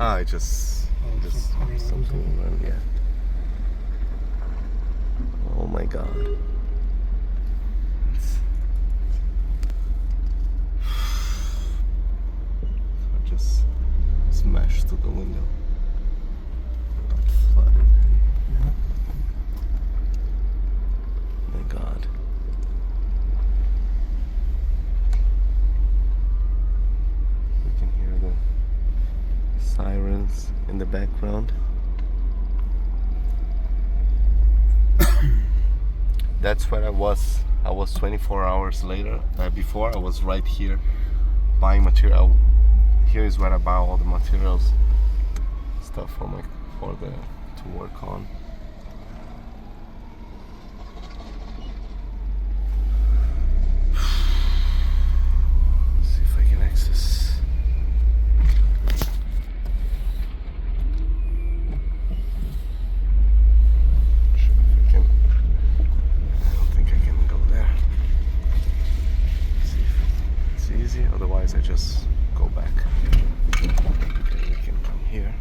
I just something wrong. Yeah. Oh my God. I just smashed through the window. Got flooded. Yeah. My God. We can hear the sirens in the background. That's where I was. I was 24 hours later. Before I was right here buying material. Here is where I buy all the materials, stuff for to work on. Let's see if I can access. Sure if I can. I don't think I can go there. See if it's easy. Otherwise, I just go back. Okay, we can come here.